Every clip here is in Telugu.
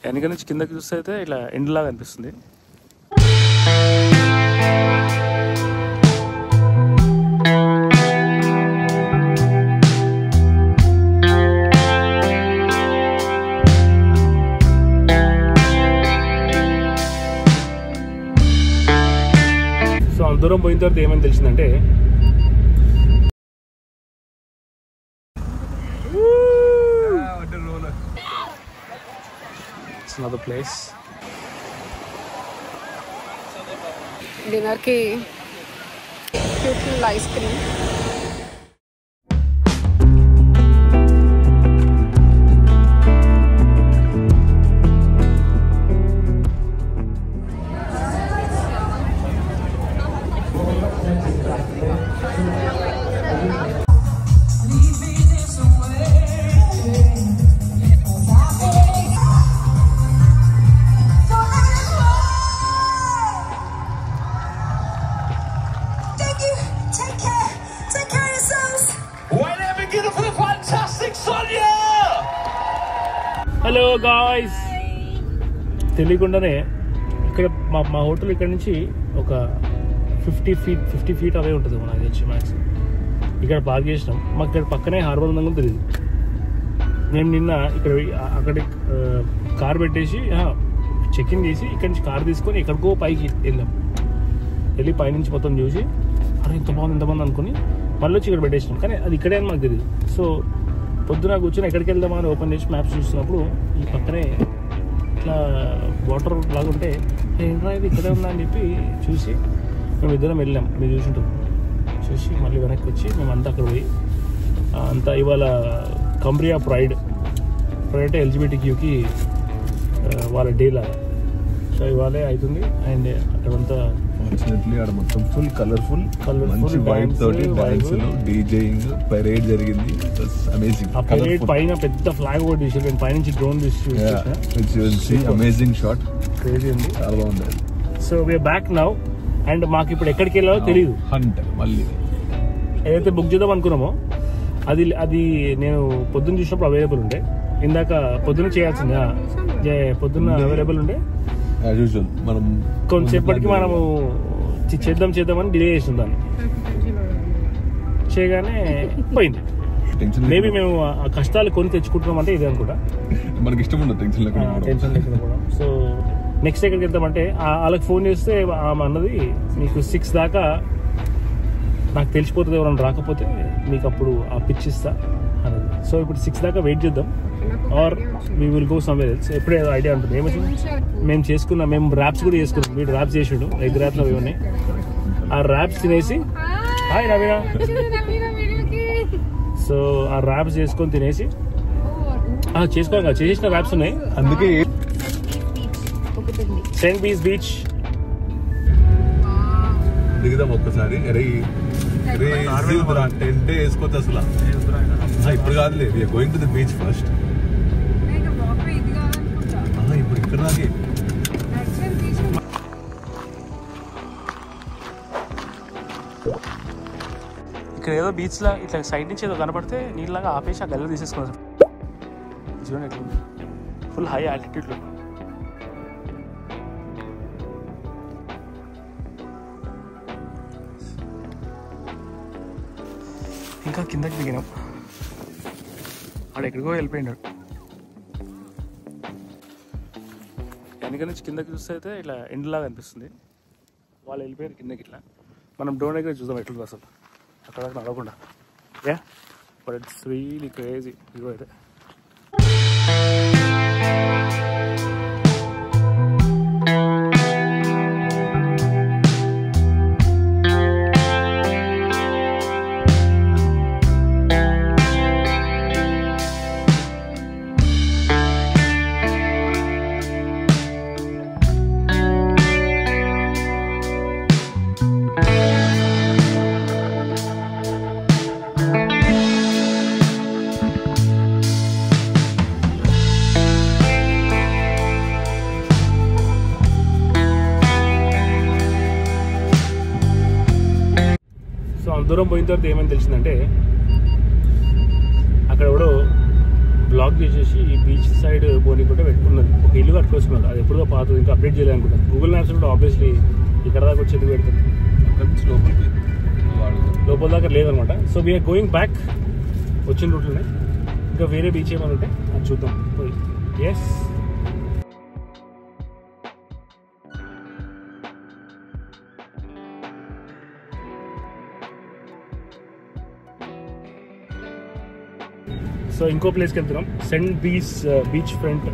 వెనక నుంచి కిందకి చూస్తే అయితే ఇట్లా ఎండ్లాగా అనిపిస్తుంది. సో అంత దూరం పోయిన తర్వాత ఏమని తెలిసిందంటే another place. डिनर की ब्यूटीफुल आइसक्रीम. హలో గాయ్స్, తెలియకుండానే ఇక్కడ మా హోటల్ ఇక్కడ నుంచి ఒక 50 ఫీట్ అవే ఉంటుంది నాకు తెలిసి మ్యాక్స్. ఇక్కడ పార్క్ చేసినాం. మాకు ఇక్కడ పక్కనే హార్బర్ ఉందని తెలియదు. మేము నిన్న అక్కడ కార్ పెట్టేసి చెక్ ఇన్ చేసి ఇక్కడ నుంచి కార్ తీసుకొని ఎక్కడికో పైకి వెళ్ళాం. వెళ్ళి పైనుంచి మొత్తం చూసి అరే ఇంత బాగుంది అనుకుని మళ్ళీ వచ్చి ఇక్కడ పెట్టేసినాం. కానీ అది ఇక్కడే అని మాకు తెలియదు. సో పొద్దున కూర్చొని ఎక్కడికి వెళ్దామా అని ఓపెన్ చేసి మ్యాప్స్ చూస్తున్నప్పుడు ఈ పక్కనే ఇట్లా వాటర్ లాగా ఉంటే ఏంట్రా ఇది ఇక్కడే ఉందా అని చెప్పి చూసి మేము ఇద్దరం వెళ్ళాం. మీరు చూసింటాం. చూసి మళ్ళీ వెనక్కి వచ్చి మేమంతా అక్కడ పోయి అంతా ఇవాళ కంబ్రియా ప్రైడ్ అంటే LGBTQకి వాళ్ళ డే లాగా. సో ఇవాళే అవుతుంది. అండ్ అక్కడంతా ఫార్చునేట్లీ ఆడ మొత్తం ఫుల్ కలర్ఫుల్ మంచి వైబ్ తోటి డాన్సులు, డీజేయింగ్, పరేడ్ జరిగింది. అమేజింగ్. ఆ పరేడ్ పైన పెద్ద ఫ్లాగ్ ఒకటి తీసి నేను పైనుంచి డ్రోన్ తీసి అమేజింగ్ షాట్. క్రేజీ ఉంది, చాలా బాగుంది. So we're back now. And మాకు ఇప్పుడు ఎక్కడికి వెళ్ళాలో తెలియదు. హంట్ మళ్ళీ ఏదైతే బుక్ చేద్దాం అనుకున్నామో అది నేను పొద్దున్న చూసినప్పుడు అవైలబుల్ ఉండే. ఇందాక పొద్దున్న చేయాల్సింది, పొద్దున్న అవైలబుల్ ఉండే. మనం కొంతసేపటికి మనము చేద్దామని డిలే చేసింది. దాన్ని చేయగానే పోయింది. మేబీ మేము ఆ కష్టాలు కొని తెచ్చుకుంటున్నాం అంటే ఇదే అనుకుంటా. మనకి ఇష్టం ఉండదు టెన్షన్ లేకుండా కూడా. సో నెక్స్ట్ ఎక్కడికి వెళ్తామంటే వాళ్ళకి ఫోన్ చేస్తే ఆమె అన్నది మీకు 6 దాకా నాకు తెలిసిపోతుంది, ఎవరైనా రాకపోతే మీకు అప్పుడు ఆ పిచ్ ఇస్తా అన్నది. సో ఇప్పుడు 6 దాకా వెయిట్ చేద్దాం, or we will go somewhere else. ఎప్పుడే ఐడియా ఉంటుంది. మేము ర్యాప్స్ కూడా చేసుకున్నాం. వీడు ర్యాప్స్ చేసిండు, ఎగ్ ర్యాప్లు అవి ఉన్నాయి. ఆ ర్యాప్స్ తినేసి హాయ్ నవీనా. సో ఆ ర్యాప్స్ చేసుకొని తినేసి చేసుకోవాలి. చేసిన ర్యాప్స్ ఉన్నాయి, అందుకే సెయింట్ పీస్ బీచ్ దిగుదాం ఒక్కసారి. టెంట్ వేసుకోవచ్చు అసలు. ఇప్పుడు కాదులే, going to the beach first. ఇప్పుడు ఇక్కడ దాకే ఇక్కడ ఏదో బీచ్ లా ఇట్లా సైడ్ నుంచి ఏదో కనపడితే నీళ్ళలాగా ఆపేసి ఆ గల్లు తీసేసుకోవాలి. చూడండి ఎట్లా ఫుల్ హై ఆల్టిట్యూడ్లో. ఇంకా కిందకి దిగినాం. ఆడ ఎక్కడికో వెళ్ళిపోయినాడు. వెనక నుంచి కిందకి చూస్తే అయితే ఇట్లా ఎండ్లాగా అనిపిస్తుంది. వాళ్ళు వెళ్ళిపోయారు కిందకి. ఇట్లా మనం డ్రోన్ దగ్గర చూద్దాం ఎట్లుంది అసలు అక్కడ నడవకుండా. But it's really crazy view అయితే. దూరం పోయిన తర్వాత ఏమని తెలిసిందంటే అక్కడ ఎవడో బ్లాక్ చేసేసి ఈ బీచ్ సైడ్ బోని కూడా పెట్టుకున్నది. ఒక ఇల్లు కట్టుకొస్తున్నారు, అది ఎప్పుడో పాతది, ఇంకా అప్డేట్ చేయాలి అనుకుంటారు. గూగుల్ మ్యాప్స్ కూడా ఆబ్వియస్లీ ఇక్కడ దాకా వచ్చేది పెడతారు, లోపల దాకా లేదనమాట. సో వీఆర్ గోయింగ్ బ్యాక్ వచ్చిన రూట్లోనే. ఇంకా వేరే బీచ్ ఏమైనా ఉంటే అది చూద్దాం పోయి. ఎస్ సో ఇంకో ప్లేస్కి వెళ్తున్నాం, సెంట్ బీచ్ ఫ్రంట్.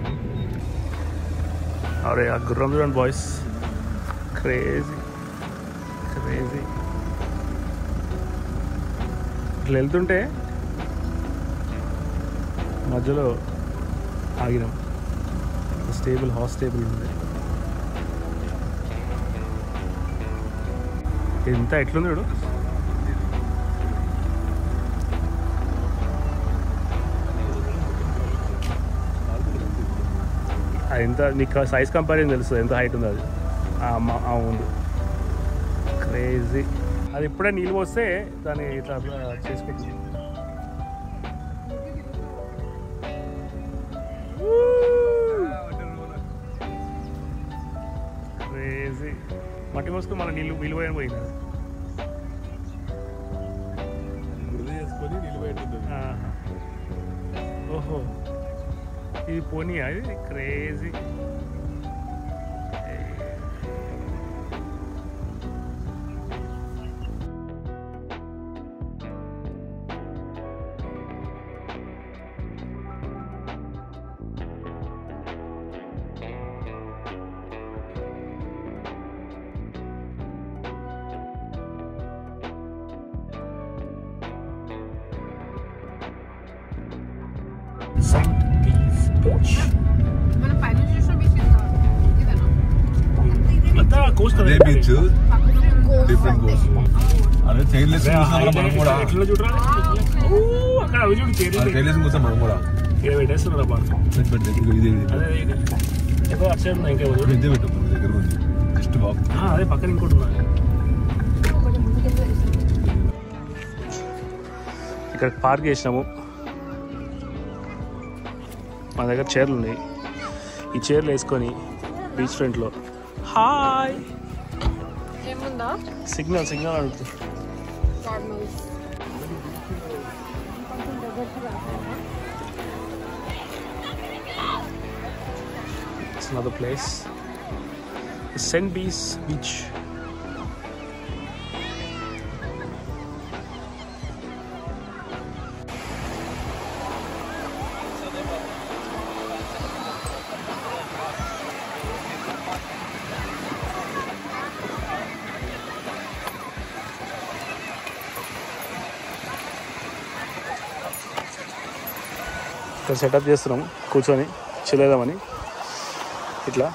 అరే ఆ గుర్రం చూడండి బాయ్స్, క్రేజీ క్రేజీ. ఇట్లా వెళ్తుంటే మధ్యలో ఆగినాం, స్టేబుల్ హాస్టేబుల్ ఉంది. ఎంత ఎట్లుంది చూడు, అది ఎంత నీకు సైజ్ కంపారిజన్ తెలుస్తుంది ఎంత హైట్ ఉంది అది ముందు. క్రేజీ. అది ఇప్పుడే నీళ్ళు పోస్తే దాన్ని ఇట్లా చేసుకుంటుంది. క్రేజీ. మట్టి మోసుకొని మన నీళ్ళు పోయని పోయింది. ఓహో ఇది పోనీ, అది క్రేజీ. మన పైన చూసిన బీచ్ ఇదేనా? అదే బీచ్, డిఫరెంట్ కోస్ట్. అదే చైర్లెస్ మనం కూడా ఎట్లా చూడరా అక్కడ అవి చూడు, చైర్లెస్ కోసం మనం కూడా పెట్టేస్తున్నారు అబ్బా. ఇది ఏదో అటు సైడ్ ఉన్నాయి, ఇంకేమో ఇదే పెట్టు దగ్గర ఉంది, జస్ట్ వాక్. అదే పక్కన ఇంకోటి ఉన్నా. ఇక్కడ పార్క్ చేసినాము, మా దగ్గర చైర్లు ఉన్నాయి. ఈ చైర్లు వేసుకొని బీచ్ ఫ్రంట్లో హాయ్ ఏముందా సిగ్నల్ అడుగుతుంది. It's another place. It's St. Beach. ఇక్కడ సెటప్ చేస్తున్నాం కూర్చొని చిల్లేదామని ఇట్లా.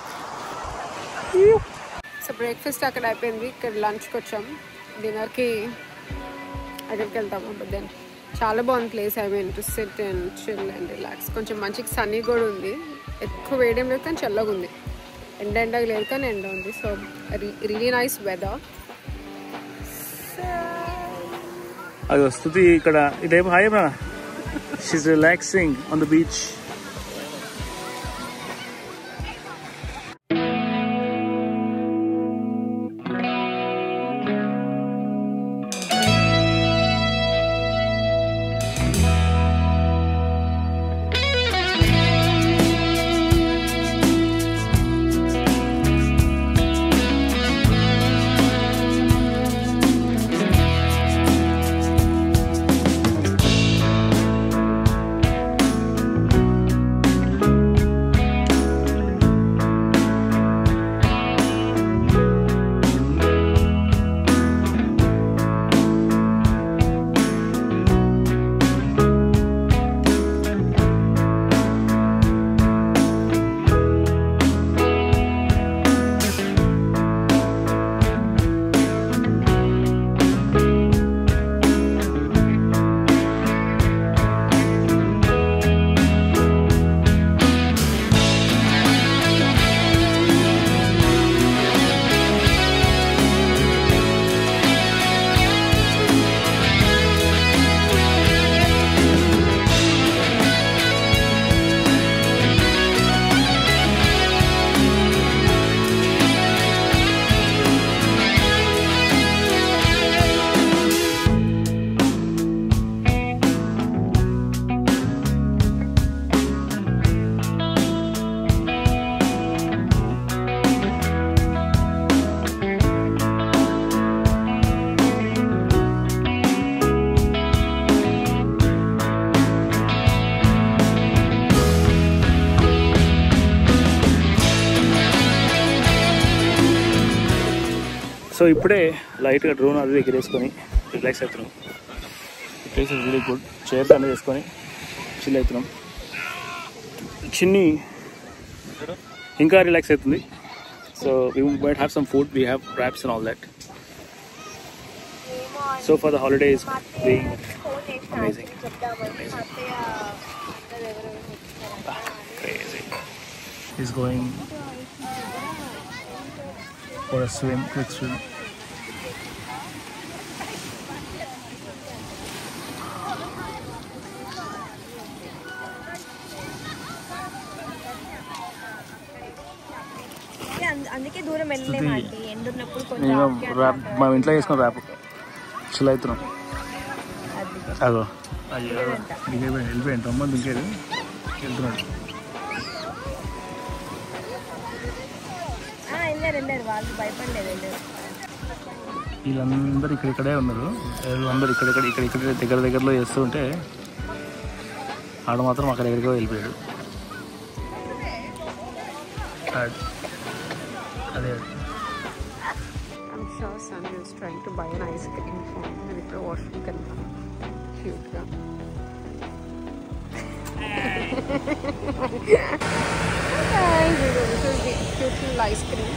సో బ్రేక్ఫాస్ట్ అక్కడ అయిపోయింది, ఇక్కడ లంచ్కి వచ్చాం. డిన్నర్కి అక్కడికి వెళ్తాము. బట్ దెన్ చాలా బాగుంది place. I mean to SIT and chill and relax. కొంచెం మంచిగా సన్నీ కూడా ఉంది, ఎక్కువ వేయడం లేదు కానీ చల్లగా ఉంది. ఎండగా లేదు కానీ ఎండ ఉంది. So really nice weather. అది వస్తుంది ఇక్కడ. ఇదేమో hi bro, she's relaxing on the beach. ఇప్పుడే లైట్గా డ్రోన్ అది ఎగిరేసుకొని రిలాక్స్ అవుతున్నాం. Place is really good. Chairs అనేది వేసుకొని చిల్ అవుతున్నాం. చిన్ని ఇంకా రిలాక్స్ అవుతుంది. So we might have some food, we have wraps and all that. So for the holidays being amazing. Crazy. He's going for a swim, quick swim. అందుకే దూరం వెళ్ళలేమండి. ఎండున్నప్పుడు కొంచెం మా ఇంట్లో వేసుకుని ర్యాప్ చిల్ అవుతున్నాం. అదో అయ్యో వెళ్ళిపోయాడు రమ్మని దింకేది వెళ్తున్నాడు. వెళ్ళారు వాళ్ళు భయపడలేదు వెళ్ళారు. వీళ్ళందరూ ఇక్కడే ఉన్నారు. వీళ్ళందరూ ఇక్కడ దగ్గరలో చేస్తూ ఉంటే ఆడ మాత్రం అక్కడ ఎక్కడికో వెళ్ళిపోయాడు. అదే I'm sure Sunny is trying to buy an ice cream for me. And it's a washroom can cute ga. And this is the cute little ice cream.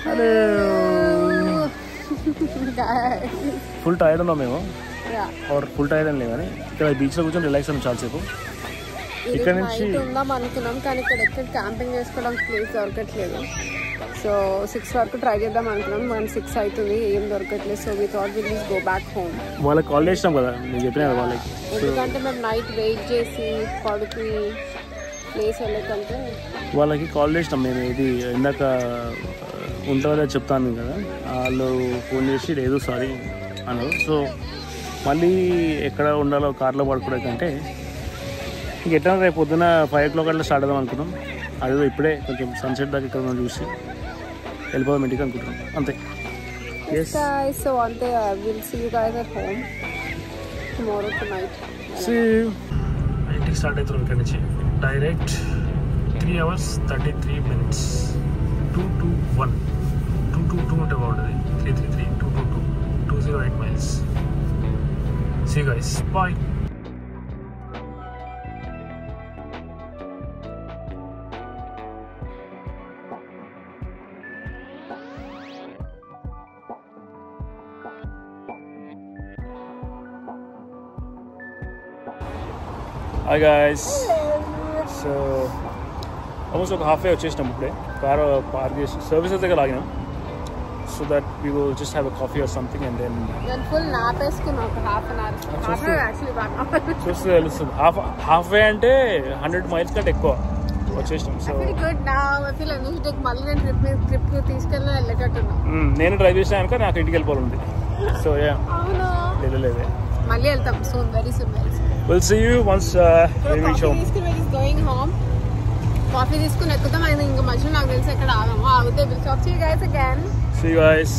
Hello. Full tired ఉన్నాం మేము. ఆర్ ఫుల్ టైర్డ్ అని లేవని ఇక్కడ బీచ్లో కూర్చొని రిలాక్స్ అయ్యాం చాలాసేపు. ఇక్కడ నుంచి ఉందాం అనుకున్నాం కానీ ఇక్కడ ఎక్కడ క్యాంపింగ్ చేసుకోవడానికి ప్లేస్ దొరకట్లేదు. సో 6 వరకు ట్రై చేద్దాం అనుకున్నాం. 6 అవుతుంది, ఏం దొరకట్లేదు. So we thought will just go back home. వాళ్ళకి కాల్ చేసినాం కదా, నేను చెప్పినా కదా వాళ్ళకి. ఎందుకంటే మేము నైట్ వెయిట్ చేసి పడుకుని ప్లేస్ వెళ్ళకంటే వాళ్ళకి కాల్ చేసినాం మేము. ఇది ఇందాక ఉంటుందో చెప్తాను కదా, వాళ్ళు ఫోన్ చేసి లేదు సారీ అన్నారు. సో మళ్ళీ ఎక్కడ ఉండాలో కార్లో పడుకోవడానికంటే ఇంకెట్లా రేపు పొద్దున 5 o'clock అట్లా స్టార్ట్ అవుదాం అనుకున్నాం. అదే ఇప్పుడే కొంచెం సన్సెట్ దాకా ఇక్కడ మనం చూసి వెళ్ళిపోదాం ఇంటికి అనుకుంటున్నాం అంతే. సో అంతే. Will see you guys at home tomorrow night. ఇంటికి స్టార్ట్ అవుతున్నాం ఇక్కడ నుంచి డైరెక్ట్ 3 hours 33 minutes. 221 ఉంటే బాగుంటుంది. 333 222 208 miles. See you guys. Bye. Hi guys. So almost ఒక హాఫ్ వే వచ్చేసినాం. ఇప్పుడే కారు పార్క్ చేసి సర్వీసెస్ దగ్గర ఆగినాం. So that we will just have a coffee or something and then full nap వేసుకున్నాం. ఒక హాఫ్ అన్ అవర్ చూస్తే తెలుస్తుంది. హాఫ్ వే అంటే 100 miles కంటే ఎక్కువ వచ్చేసినాం. So good now I feel energetic. మళ్ళీ నేను ట్రిప్ తీసుకెళ్ళి వెళ్ళేటట్టున్నా. నేను డ్రైవ్ చేసాను కనుక నాకు ఇంటికి వెళ్ళిపోవాలి. సో యా లేదే మళ్ళీ వెళ్తాం soon, very soon. We'll see you once we reach home. Going home. Coffee తీసుకుని ఎక్కుతాం. ఆయన ఇంకా మధ్యలో నాకు తెలిసి ఎక్కడ ఆగితే we'll talk to you guys again. See you guys.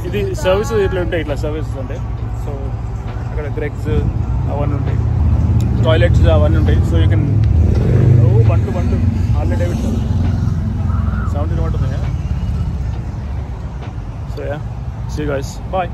ఇది సర్వీసెస్ ఇట్లా ఉంటాయి, ఇట్లా సర్వీసెస్ ఉంటాయి. సో అక్కడ బ్రేక్స్ అవన్నీ ఉంటాయి, టాయిలెట్స్ అవన్నీ ఉంటాయి. సో యూ కెన్ బండ్లు ఆల్రెడీ డేవిడ్సన్ సౌండ్ వినబడుతుంది. So yeah, see you guys. Bye.